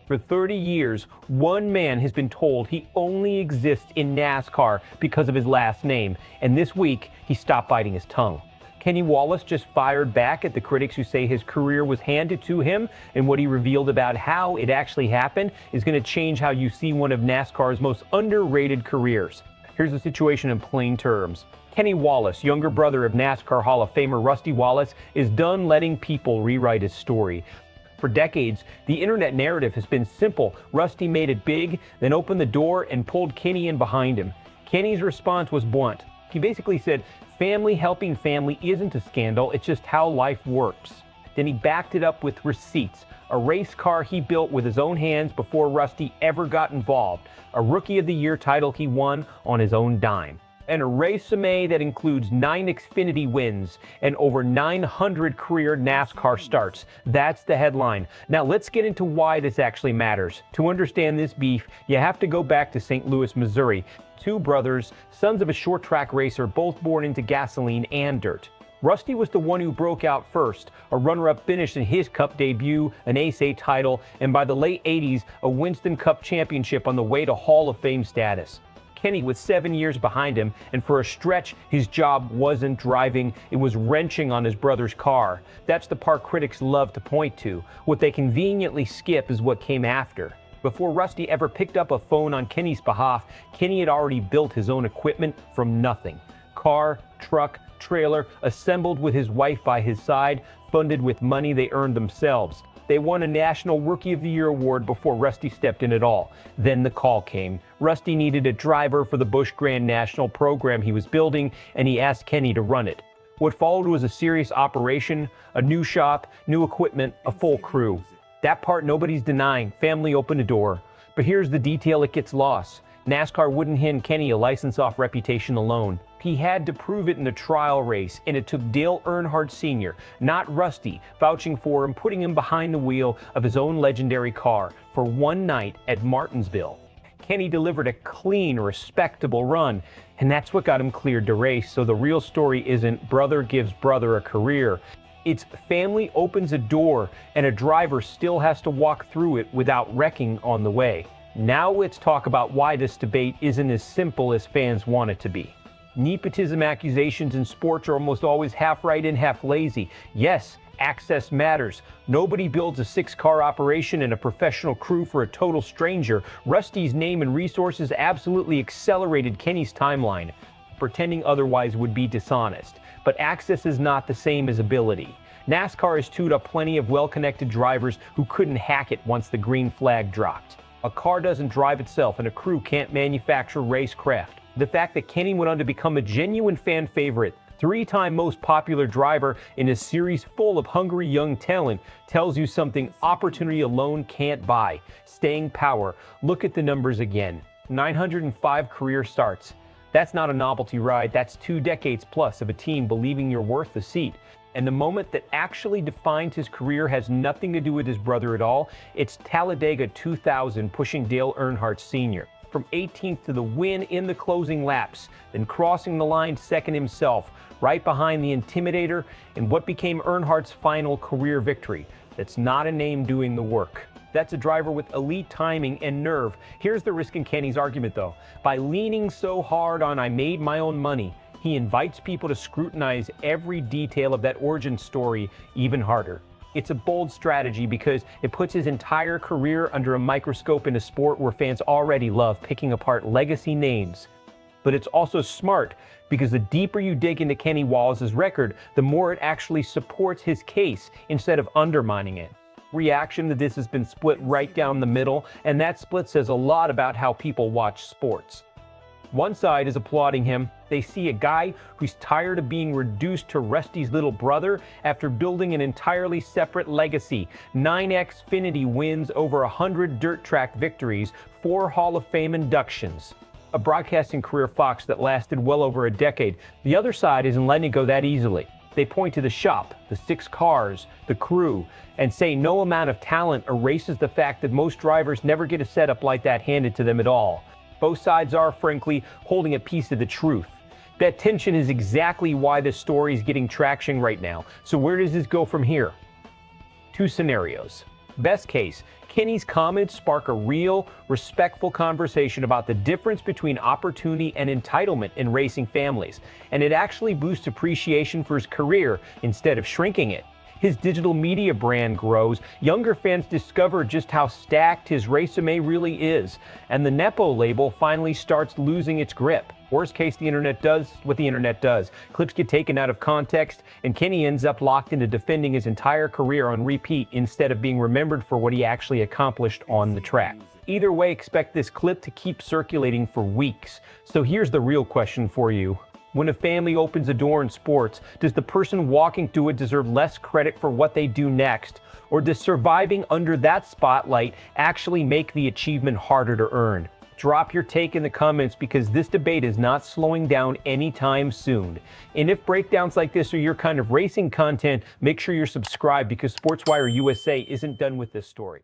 For 30 years, one man has been told he only exists in NASCAR because of his last name, and this week he stopped biting his tongue. Kenny Wallace just fired back at the critics who say his career was handed to him, and what he revealed about how it actually happened is going to change how you see one of NASCAR's most underrated careers. Here's the situation in plain terms. Kenny Wallace, younger brother of NASCAR Hall of Famer Rusty Wallace, is done letting people rewrite his story. For decades, the internet narrative has been simple. Rusty made it big, then opened the door and pulled Kenny in behind him. Kenny's response was blunt. He basically said, family helping family isn't a scandal, it's just how life works. Then he backed it up with receipts. A race car he built with his own hands before Rusty ever got involved. A Rookie of the Year title he won on his own dime. And a resume that includes 9 Xfinity wins and over 900 career NASCAR starts. That's the headline. Now let's get into why this actually matters. To understand this beef, you have to go back to St. Louis, Missouri. Two brothers, sons of a short track racer, both born into gasoline and dirt. Rusty was the one who broke out first, a runner-up finish in his Cup debut, an Ace 8 title, and by the late 80s, a Winston Cup championship on the way to Hall of Fame status. Kenny was 7 years behind him, and for a stretch, his job wasn't driving, it was wrenching on his brother's car. That's the part critics love to point to. What they conveniently skip is what came after. Before Rusty ever picked up a phone on Kenny's behalf, Kenny had already built his own equipment from nothing. Car, truck, trailer, assembled with his wife by his side, funded with money they earned themselves. They won a National Rookie of the Year award before Rusty stepped in at all. Then the call came. Rusty needed a driver for the Busch Grand National program he was building, and he asked Kenny to run it. What followed was a serious operation, a new shop, new equipment, a full crew. That part nobody's denying. Family opened the door. But here's the detail that gets lost. NASCAR wouldn't hand Kenny a license off reputation alone. He had to prove it in a trial race, and it took Dale Earnhardt Sr., not Rusty, vouching for him, putting him behind the wheel of his own legendary car for one night at Martinsville. Kenny delivered a clean, respectable run, and that's what got him cleared to race. So the real story isn't brother gives brother a career. It's family opens a door, and a driver still has to walk through it without wrecking on the way. Now let's talk about why this debate isn't as simple as fans want it to be. Nepotism accusations in sports are almost always half right and half lazy. Yes, access matters. Nobody builds a 6-car operation and a professional crew for a total stranger. Rusty's name and resources absolutely accelerated Kenny's timeline. Pretending otherwise would be dishonest. But access is not the same as ability. NASCAR has queued up plenty of well-connected drivers who couldn't hack it once the green flag dropped. A car doesn't drive itself, and a crew can't manufacture racecraft. The fact that Kenny went on to become a genuine fan favorite, 3-time most popular driver in a series full of hungry young talent, tells you something opportunity alone can't buy. Staying power. Look at the numbers again. 905 career starts. That's not a novelty ride, that's 2 decades plus of a team believing you're worth the seat. And the moment that actually defines his career has nothing to do with his brother at all. It's Talladega 2000 pushing Dale Earnhardt Sr. from 18th to the win in the closing laps, then crossing the line second himself, right behind the Intimidator in what became Earnhardt's final career victory. That's not a name doing the work. That's a driver with elite timing and nerve. Here's the risk in Kenny's argument though. By leaning so hard on I made my own money, he invites people to scrutinize every detail of that origin story even harder. It's a bold strategy because it puts his entire career under a microscope in a sport where fans already love picking apart legacy names. But it's also smart because the deeper you dig into Kenny Wallace's record, the more it actually supports his case instead of undermining it. Reaction to this has been split right down the middle, and that split says a lot about how people watch sports. One side is applauding him. They see a guy who's tired of being reduced to Rusty's little brother after building an entirely separate legacy. 9 Xfinity wins, over 100 dirt track victories, 4 Hall of Fame inductions. A broadcasting career Fox that lasted well over a decade. The other side isn't letting it go that easily. They point to the shop, the 6 cars, the crew, and say no amount of talent erases the fact that most drivers never get a setup like that handed to them at all. Both sides are, frankly, holding a piece of the truth. That tension is exactly why this story is getting traction right now. So where does this go from here? 2 scenarios. Best case, Kenny's comments spark a real, respectful conversation about the difference between opportunity and entitlement in racing families, and it actually boosts appreciation for his career instead of shrinking it. His digital media brand grows, younger fans discover just how stacked his resume really is, and the Nepo label finally starts losing its grip. Worst case, the internet does what the internet does. Clips get taken out of context, and Kenny ends up locked into defending his entire career on repeat instead of being remembered for what he actually accomplished on the track. Either way, expect this clip to keep circulating for weeks. So here's the real question for you. When a family opens a door in sports, does the person walking through it deserve less credit for what they do next? Or does surviving under that spotlight actually make the achievement harder to earn? Drop your take in the comments because this debate is not slowing down anytime soon. And if breakdowns like this are your kind of racing content, make sure you're subscribed because SportsWire USA isn't done with this story.